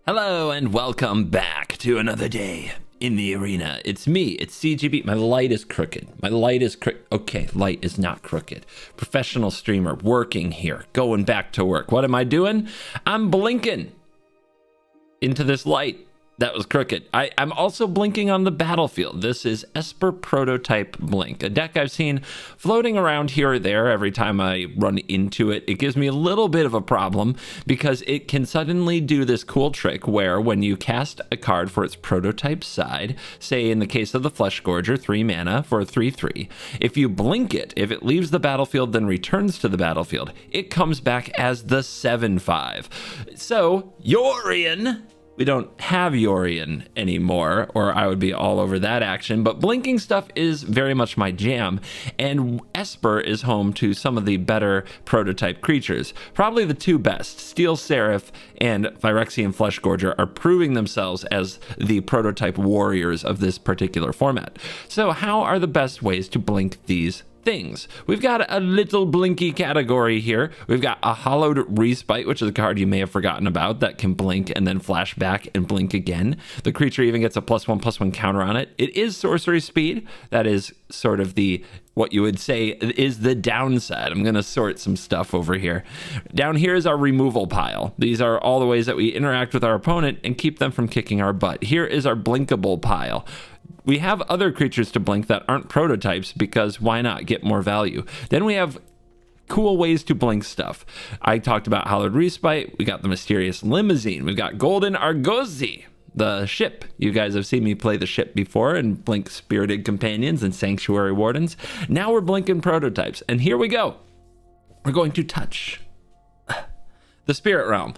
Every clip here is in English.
Hello and welcome back to another day in the arena. It's me, it's CGB. My light is crooked. Okay, light is not crooked. Professional streamer working here, going back to work. What am I doing? I'm blinking into this light that was crooked. I'm also blinking on the battlefield. This is Esper Prototype Blink, a deck I've seen floating around here or there every time I run into it. It gives me a little bit of a problem because it can suddenly do this cool trick where when you cast a card for its prototype side, say in the case of the Fleshgorger, 3 mana for a 3/3, if you blink it, if it leaves the battlefield then returns to the battlefield, it comes back as the 7/5. So, Yorion. We don't have Yorion anymore, or I would be all over that action, but blinking stuff is very much my jam, and Esper is home to some of the better prototype creatures. Probably the two best, Steel Seraph and Phyrexian Fleshgorger, are proving themselves as the prototype warriors of this particular format. So how are the best ways to blink these things? We've got a little blinky category here. We've got a Hollowed Respite, which is a card you may have forgotten about that can blink and then flash back and blink again. The creature even gets a +1/+1 counter on it. It is sorcery speed. That is sort of what you would say is the downside. I'm going to sort some stuff over here. Down here is our removal pile. These are all the ways that we interact with our opponent and keep them from kicking our butt. Here is our blinkable pile. We have other creatures to blink that aren't prototypes because why not get more value? Then we have cool ways to blink stuff. I talked about Hollowed Respite. We got the Mysterious Limousine. We've got Golden Argosy, the ship. You guys have seen me play the ship before and blink Spirited Companions and Sanctuary Wardens. Now we're blinking prototypes. And here we go. We're going to touch the Spirit Realm.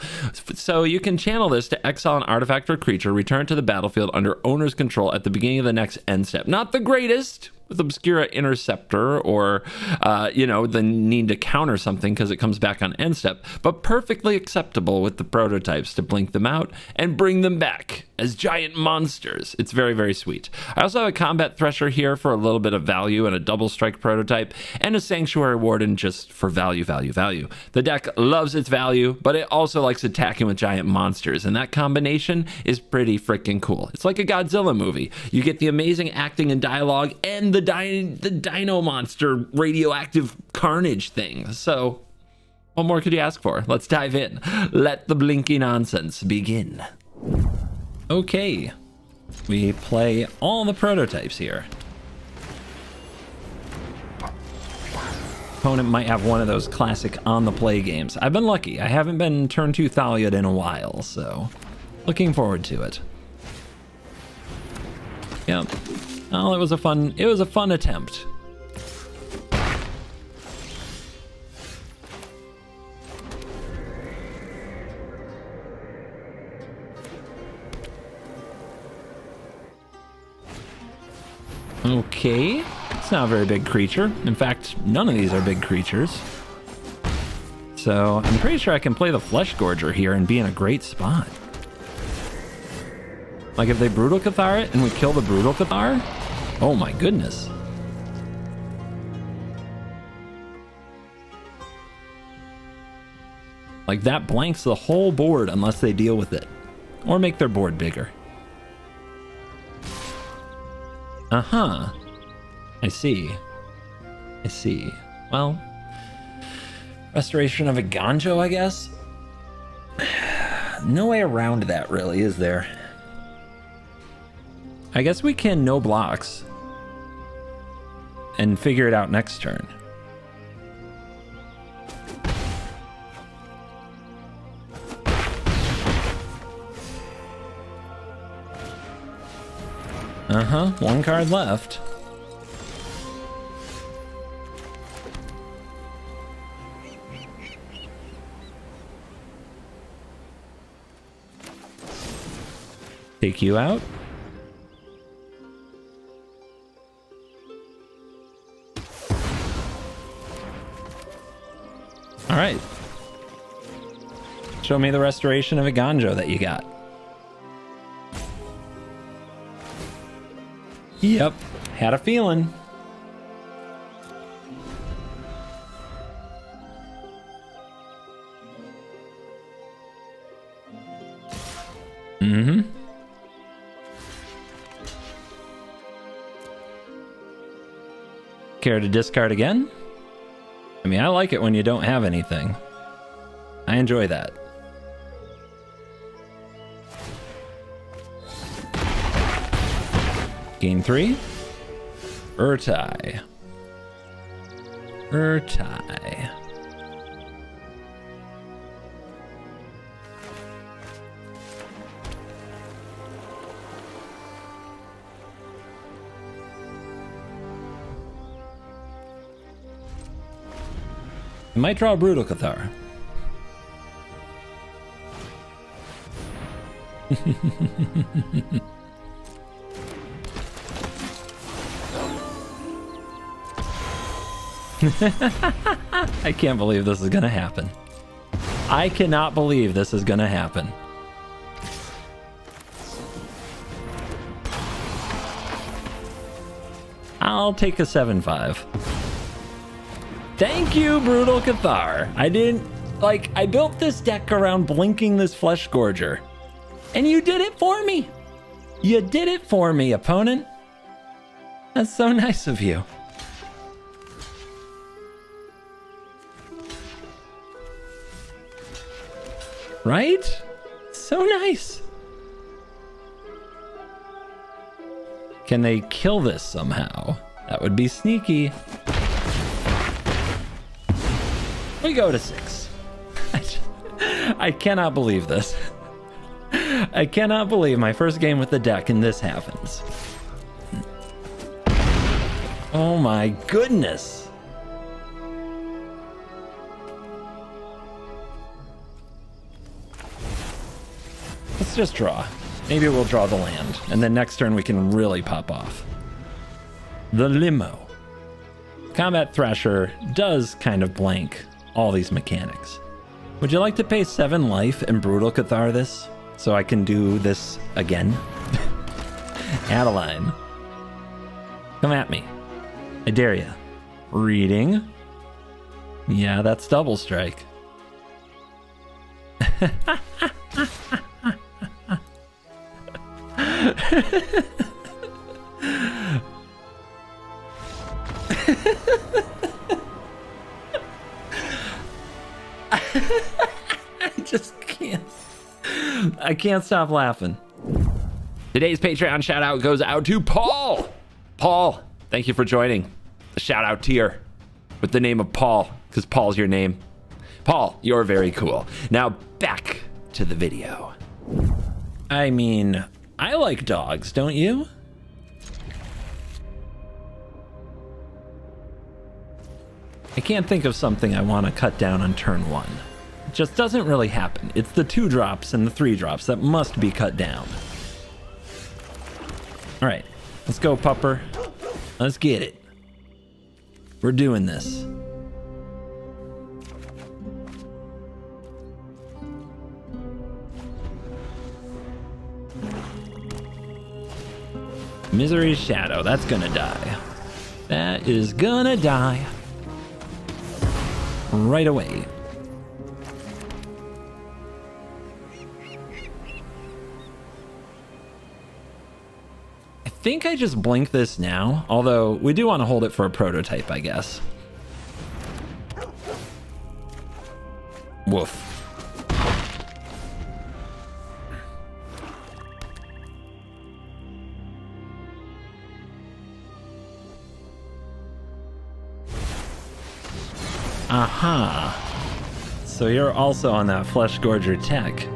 So you can channel this to exile an artifact or creature, return it to the battlefield under owner's control at the beginning of the next end step. Not the greatest with Obscura Interceptor or, the need to counter something because it comes back on end step, but perfectly acceptable with the prototypes to blink them out and bring them back as giant monsters. It's very, very sweet. I also have a Combat Thresher here for a little bit of value and a double strike prototype and a Sanctuary Warden just for value. The deck loves its value, but it also likes attacking with giant monsters, and that combination is pretty freaking cool. It's like a Godzilla movie. You get the amazing acting and dialogue and the dino monster radioactive carnage thing. So what more could you ask for? Let's dive in. Let the blinky nonsense begin. Okay, we play all the prototypes here. Opponent might have one of those classic on the play games. I've been lucky. I haven't been turn 2 Thaliad in a while, so looking forward to it. Yep. Well, it was a fun attempt. Okay, it's not a very big creature. In fact, none of these are big creatures. So I'm pretty sure I can play the Fleshgorger here and be in a great spot. Like if they Brutal Cathar it and we kill the Brutal Cathar? Oh my goodness. Like that blanks the whole board unless they deal with it. Or make their board bigger. Uh-huh. I see. Well, Restoration of a Ganjo, I guess? No way around that really, is there? I guess we can no blocks and figure it out next turn. Uh-huh, one card left. Take you out. All right. Show me the Restoration of a Ganjo that you got. Yep, had a feeling. Care to discard again? I mean, I like it when you don't have anything. I enjoy that. Game 3. Urtai. Urtai. I might draw a Brutal Cathar. I can't believe this is gonna happen. I cannot believe this is gonna happen. I'll take a 7/5. Thank you, Brutal Cathar. I built this deck around blinking this Flesh Gorger. And you did it for me. You did it for me, opponent. That's so nice of you. Right? So nice. Can they kill this somehow? That would be sneaky. We go to 6. I cannot believe this. I cannot believe my first game with the deck and this happens. Oh my goodness. Let's just draw. Maybe we'll draw the land, and then next turn we can really pop off. The Limo. Combat Thrasher does kind of blank all these mechanics. Would you like to pay 7 life and Brutal Cathar this, so I can do this again? Adeline. Come at me. I dare ya. Reading. Yeah, that's double strike. I just can't. I can't stop laughing. Today's Patreon shout out goes out to Paul. Paul, thank you for joining the shout out tier with the name of Paul, because Paul's your name. Paul, you're very cool. Now back to the video. I mean, I like dogs, don't you? I can't think of something I want to cut down on turn 1. It just doesn't really happen. It's the 2 drops and the 3 drops that must be cut down. All right, let's go, pupper. Let's get it. We're doing this. Misery's Shadow, that's gonna die. That is gonna die. Right away. I think I just blink this now, although we do want to hold it for a prototype, I guess. Woof. Aha. So you're also on that Flesh Gorger tech.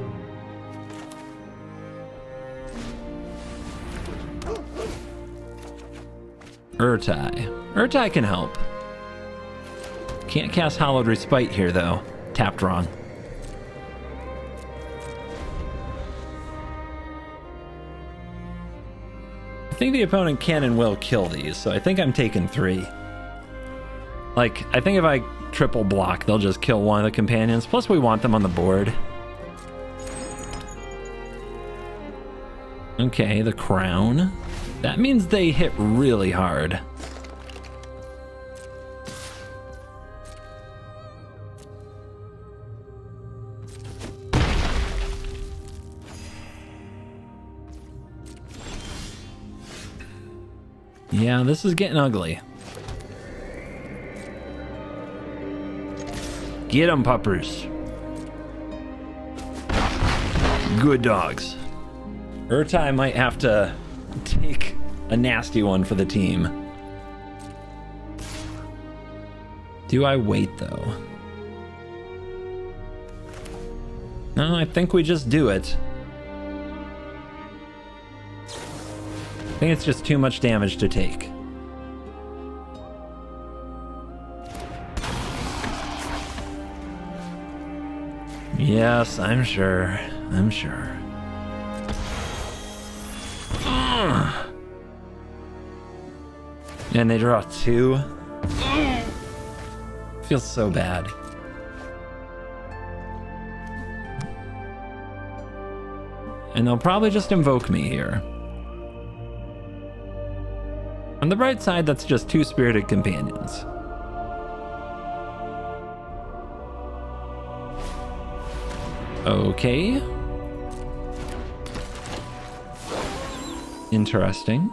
Urtai. Urtai can help. Can't cast Hallowed Respite here, though. Tapped wrong. I think the opponent can and will kill these, so I think I'm taking 3. Like, I think if I triple block, they'll just kill one of the companions. Plus, we want them on the board. Okay, the Crown. That means they hit really hard. Yeah, this is getting ugly. Get them, puppers. Good dogs. Urtai might have to take a nasty one for the team. Do I wait, though? No, I think we just do it. I think it's just too much damage to take. Yes, I'm sure. I'm sure. And they draw 2. Feels so bad. And they'll probably just invoke me here. On the bright side, that's just 2 Spirited Companions. Okay. Interesting.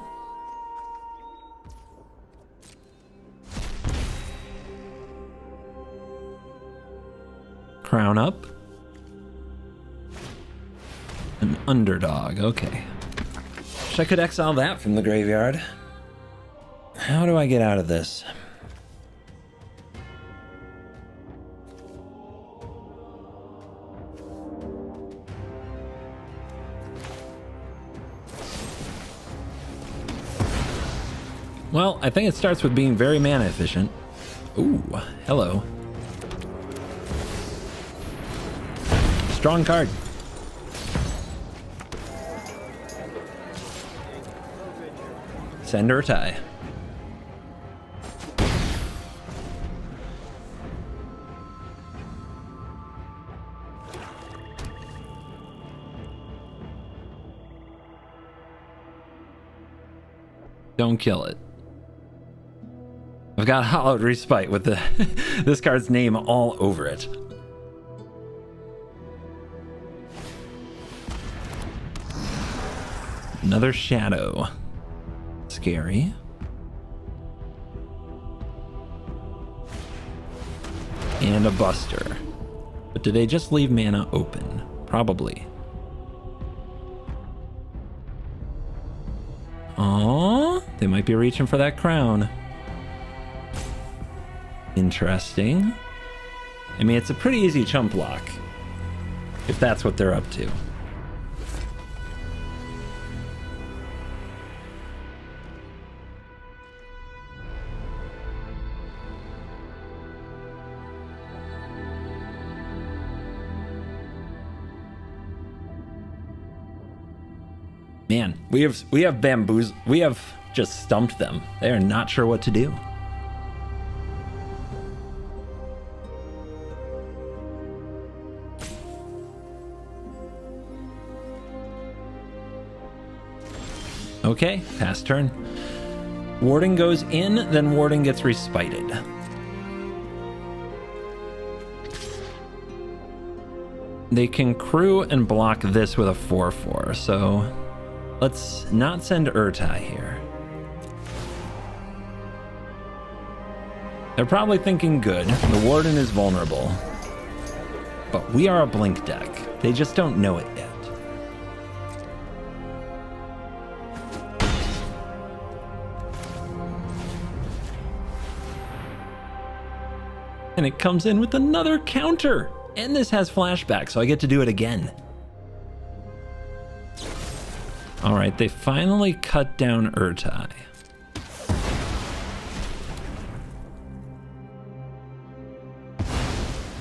Crown up. An underdog, okay. Wish I could exile that from the graveyard. How do I get out of this? Well, I think it starts with being very mana efficient. Ooh, hello. Strong card. Send Urtai. Don't kill it. I've got Hallowed Respite with the this card's name all over it. Another shadow. Scary. And a buster. But do they just leave mana open? Probably. Aww, they might be reaching for that crown. Interesting. I mean, it's a pretty easy chump block, if that's what they're up to. Man, we have bamboos. We have just stumped them. They are not sure what to do. Okay, pass turn. Warding goes in, then Warding gets respited. They can crew and block this with a 4/4, so let's not send Urtai here. They're probably thinking good. The Warden is vulnerable. But we are a blink deck. They just don't know it yet. And it comes in with another counter. And this has flashback, so I get to do it again. All right, they finally cut down Urtai.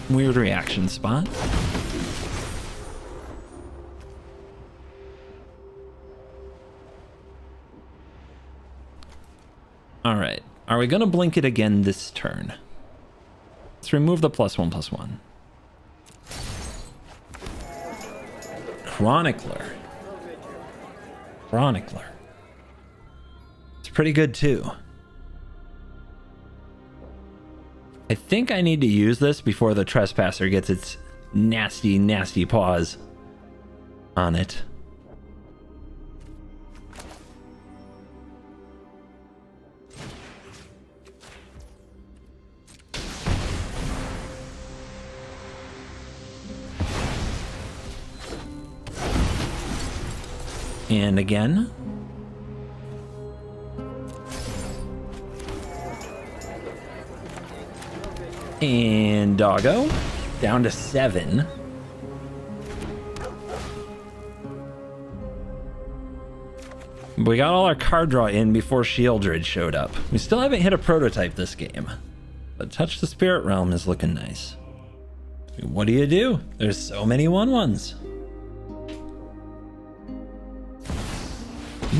Weird reaction spot. All right, are we gonna blink it again this turn? Let's remove the +1/+1. Chronicler. Chronicler. It's pretty good too. I think I need to use this before the Trespasser gets its nasty, nasty paws on it. And again. And doggo. Down to 7. We got all our card draw in before Shieldred showed up. We still haven't hit a prototype this game. But Touch the Spirit Realm is looking nice. What do? There's so many 1/1s.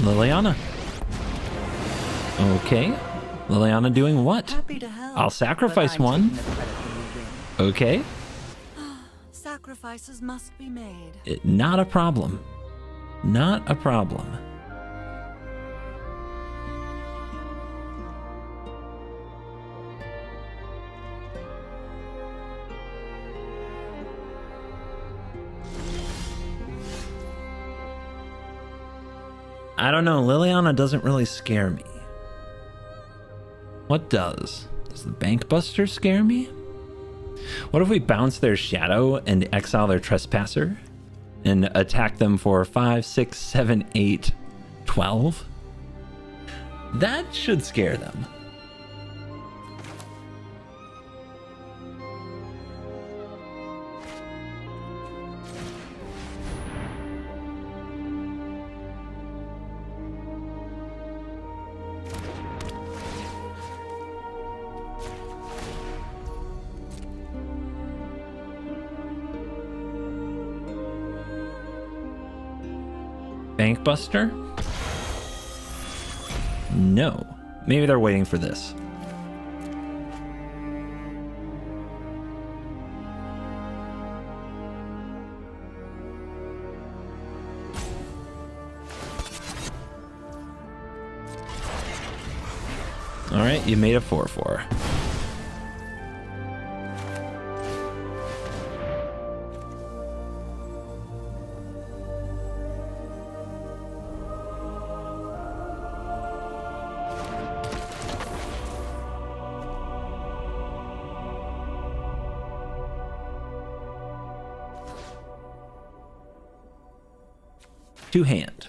Liliana. Okay. Liliana doing what? Happy to help, I'll sacrifice one. Okay. Sacrifices must be made. Not a problem. Not a problem. I don't know, Liliana doesn't really scare me. What does? Does the Bank Buster scare me? What if we bounce their Shadow and exile their Trespasser and attack them for 5, 6, 7, 8, 12? That should scare them. Bankbuster? No. Maybe they're waiting for this. All right, you made a 4/4. Two hand.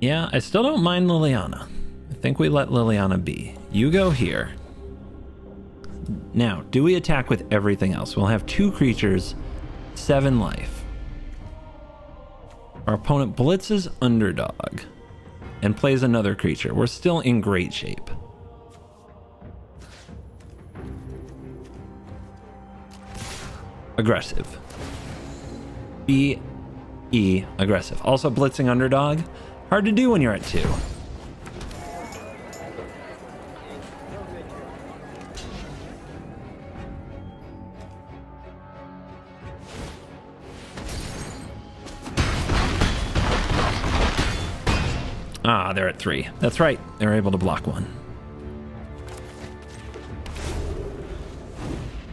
Yeah, I still don't mind Liliana. I think we let Liliana be. You go here. Now, do we attack with everything else? We'll have 2 creatures, 7 life. Our opponent blitzes underdog and plays another creature. We're still in great shape. Aggressive. B-E, aggressive. Also blitzing underdog. Hard to do when you're at 2. Ah, they're at 3. That's right. They're able to block 1.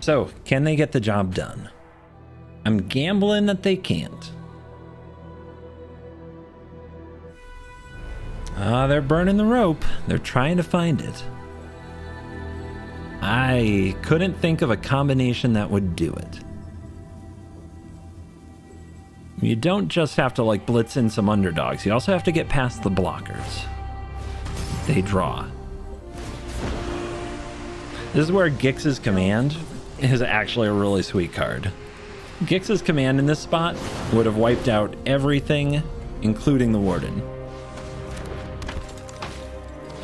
So, can they get the job done? I'm gambling that they can't. Ah, they're burning the rope. They're trying to find it. I couldn't think of a combination that would do it. You don't just have to like blitz in some underdogs. You also have to get past the blockers. They draw. This is where Gix's Command is actually a really sweet card. Gix's Command in this spot would have wiped out everything, including the Warden.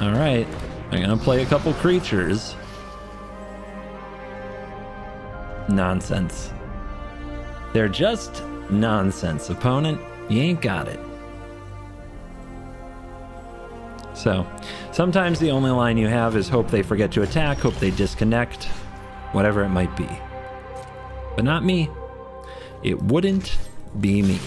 Alright, I'm gonna play a couple creatures. Nonsense. They're just nonsense. Opponent, you ain't got it. So, sometimes the only line you have is hope they forget to attack, hope they disconnect, whatever it might be. But not me. It wouldn't be me.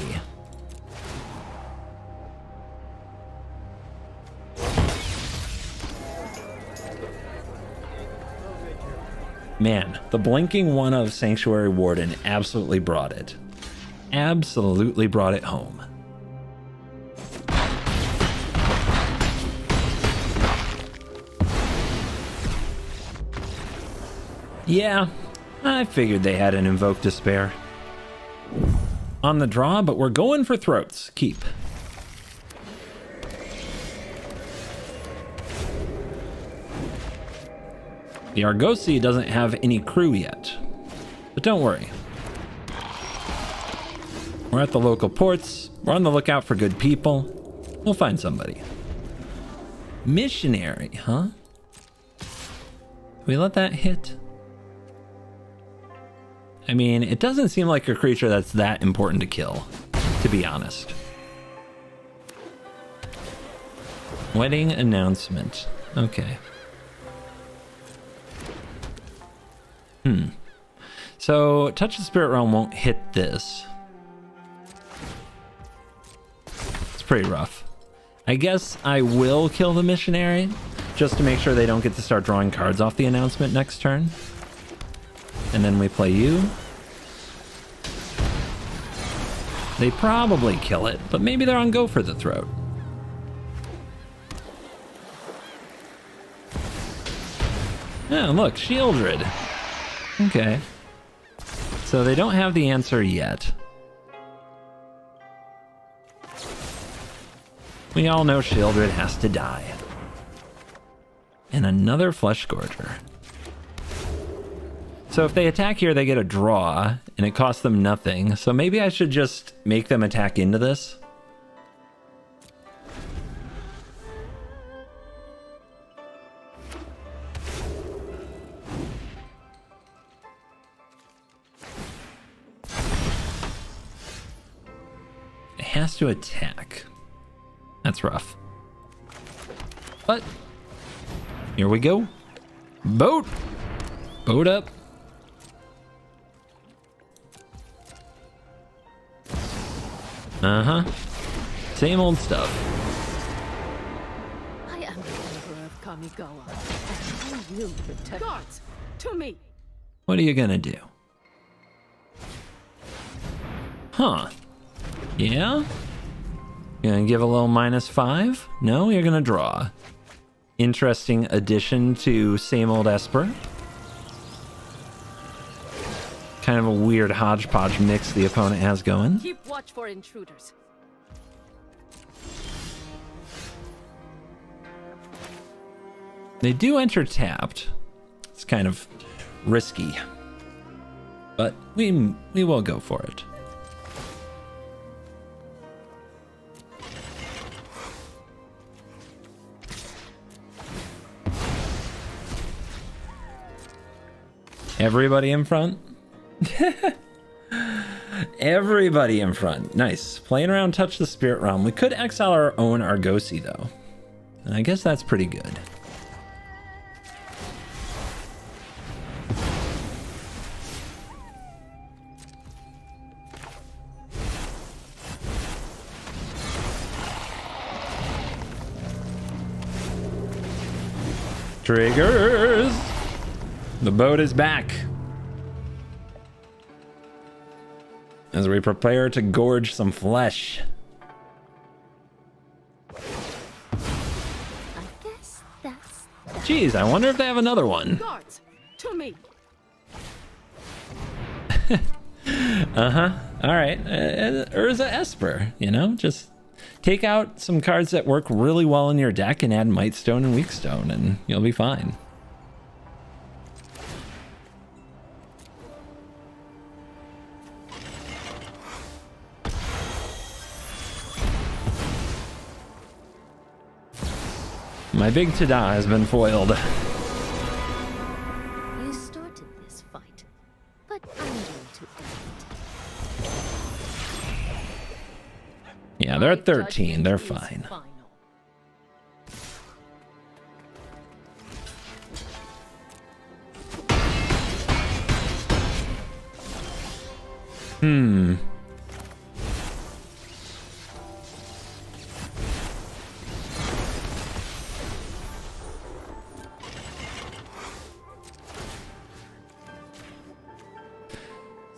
Man, the blinking one of Sanctuary Warden absolutely brought it. Absolutely brought it home. Yeah, I figured they had an Invoke Despair. On the draw, but we're going for throats. Keep. The Argosy doesn't have any crew yet, but don't worry. We're at the local ports. We're on the lookout for good people. We'll find somebody. Missionary, huh? We let that hit? I mean, it doesn't seem like a creature that's that important to kill, to be honest. Wedding announcement. Okay. So, Touch the Spirit Realm won't hit this. It's pretty rough. I guess I will kill the Missionary, just to make sure they don't get to start drawing cards off the announcement next turn. And then we play you. They probably kill it, but maybe they're on go for the throat. Oh, look, Shieldred. Okay. So they don't have the answer yet. We all know Shieldred has to die. And another Flesh Gorger. So if they attack here, they get a draw, and it costs them nothing. So maybe I should just make them attack into this. It has to attack. That's rough. But here we go. Boat! Boat up. Uh-huh. Same old stuff. I am the Emperor of Kamigawa, and I will protect guards to me. What are you gonna do? Huh. Yeah? You gonna give a little -5? No, you're gonna draw. Interesting addition to same old Esper. Kind of a weird hodgepodge mix the opponent has going. Keep watch for intruders. They do enter tapped. It's kind of risky, but we will go for it. Everybody in front? Everybody in front. Nice. Playing around Touch the Spirit Realm. We could exile our own Argosy, though. And I guess that's pretty good. Triggers! The boat is back. As we prepare to gorge some flesh. I guess that's that. Jeez, I wonder if they have another one. Guards to me. Uh-huh. Alright. Urza Esper, you know? Just take out some cards that work really well in your deck and add Mightstone and Weakstone, and you'll be fine. My big Tada has been foiled. You started this fight, but I'm going to end it. Yeah, they're at My 13. They're judgment is fine. final.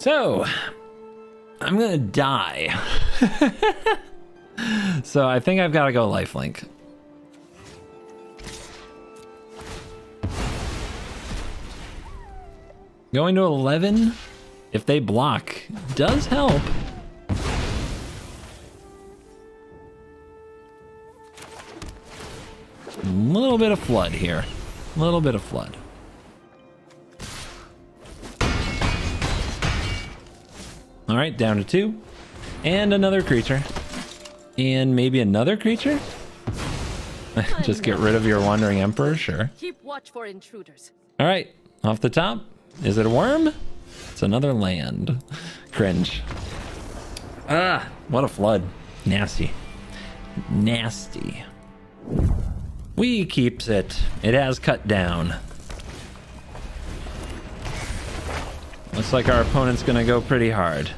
So, I'm gonna die. So I think I've got to go lifelink. Going to 11, if they block, does help. A little bit of flood here. A little bit of flood. All right, down to 2. And another creature. And maybe another creature? Just get rid of your Wandering Emperor, sure. Keep watch for intruders. All right, off the top. Is it a worm? It's another land. Cringe. Ah, what a flood. Nasty. Nasty. We keeps it. It has cut down. Looks like our opponent's gonna go pretty hard.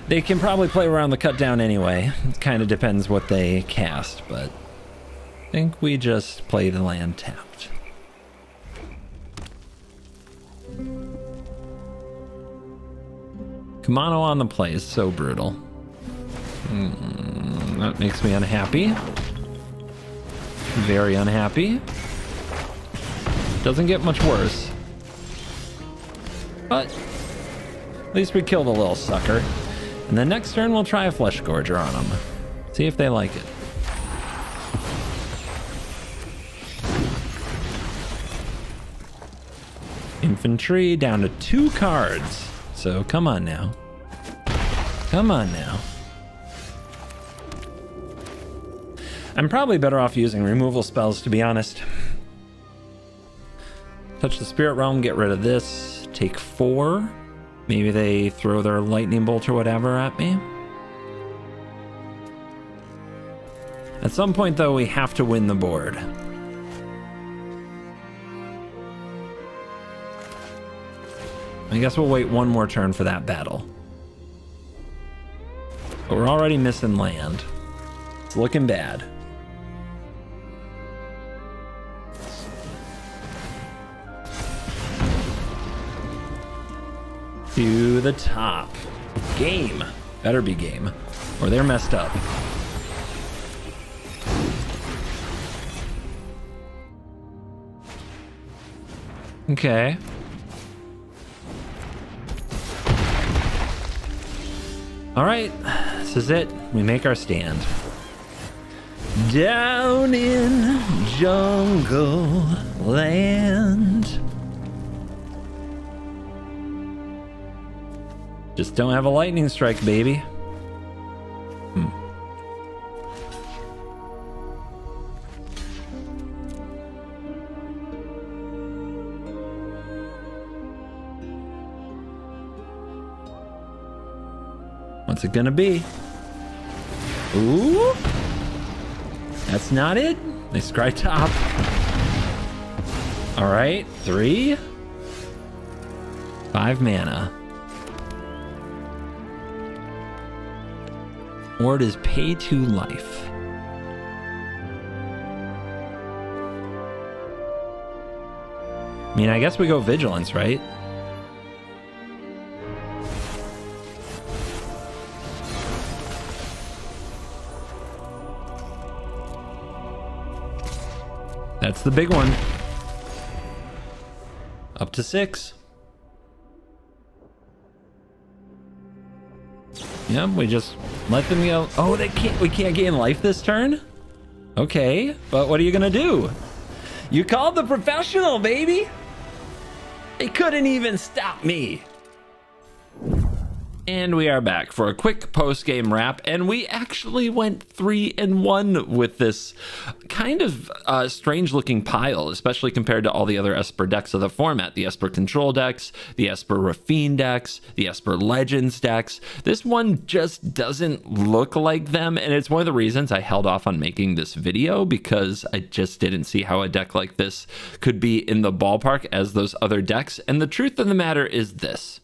They can probably play around the cut down anyway. It kind of depends what they cast, but I think we just play the land tapped. Kumano on the play is so brutal. That makes me unhappy. Very unhappy. Doesn't get much worse. But at least we killed a little sucker. And the next turn we'll try a Flesh Gorger on them. See if they like it. Infantry down to 2 cards. So come on now. Come on now. I'm probably better off using removal spells, to be honest. Touch the Spirit Realm, get rid of this. Take 4. Maybe they throw their lightning bolt or whatever at me. At some point, though, we have to win the board. I guess we'll wait one more turn for that battle. But we're already missing land. It's looking bad. To the top. Game. Better be game. Or they're messed up. Okay. All right. This is it. We make our stand. Down in jungle land. Just don't have a lightning strike, baby. What's it gonna be? Ooh. That's not it. They scry top. All right, 3. 5 mana. Or it is pay to life. I mean, I guess we go vigilance, right? That's the big one. Up to 6. Yep, we just let them go. Oh, we can't gain life this turn? Okay, but what are you gonna do? You called the professional, baby! They couldn't even stop me. And we are back for a quick post-game wrap, and we actually went 3-1 with this kind of strange-looking pile, especially compared to all the other Esper decks of the format. The Esper Control decks, the Esper Rafine decks, the Esper Legends decks. This one just doesn't look like them, and it's one of the reasons I held off on making this video, because I just didn't see how a deck like this could be in the ballpark as those other decks. And the truth of the matter is this.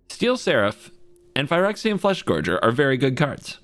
Steel Seraph and Phyrexian Fleshgorger are very good cards.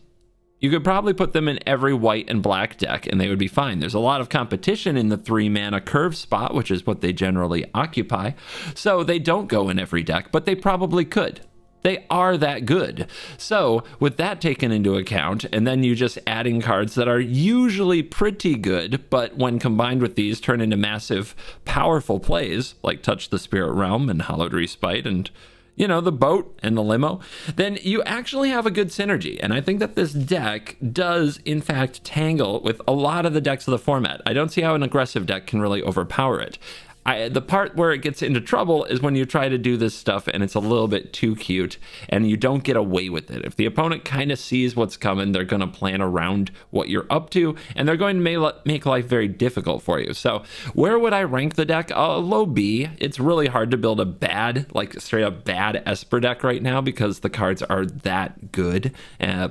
You could probably put them in every white and black deck and they would be fine. There's a lot of competition in the 3-mana curve spot, which is what they generally occupy. So they don't go in every deck, but they probably could. they are that good. So with that taken into account, and then you just adding cards that are usually pretty good, but when combined with these turn into massive, powerful plays, like Touch the Spirit Realm and Hallowed Respite and, you know, the boat and the limo, then you actually have a good synergy. And I think that this deck does, in fact, tangle with a lot of the decks of the format. I don't see how an aggressive deck can really overpower it. The part where it gets into trouble is when you try to do this stuff and it's a little bit too cute and you don't get away with it. If the opponent kind of sees what's coming, they're going to plan around what you're up to, and they're going to make life very difficult for you. So where would I rank the deck? Low B. It's really hard to build a bad, like straight up bad Esper deck right now because the cards are that good.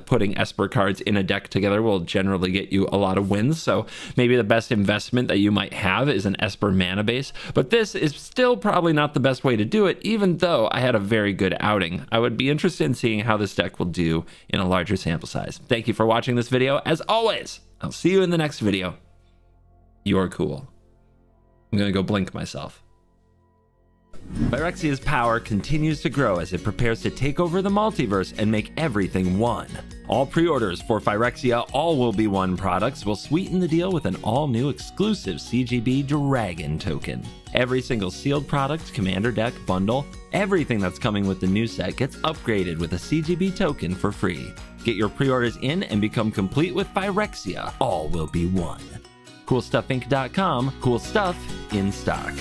Putting Esper cards in a deck together will generally get you a lot of wins. So maybe the best investment that you might have is an Esper mana base. But this is still probably not the best way to do it, even though I had a very good outing. I would be interested in seeing how this deck will do in a larger sample size. Thank you for watching this video. As always, I'll see you in the next video. You're cool. I'm gonna go blink myself. Phyrexia's power continues to grow as it prepares to take over the multiverse and make everything one. All pre-orders for Phyrexia All Will Be One products will sweeten the deal with an all-new exclusive CGB Dragon token. Every single sealed product, commander deck, bundle, everything that's coming with the new set gets upgraded with a CGB token for free. Get your pre-orders in and become complete with Phyrexia All Will Be One. CoolStuffInc.com, cool stuff in stock.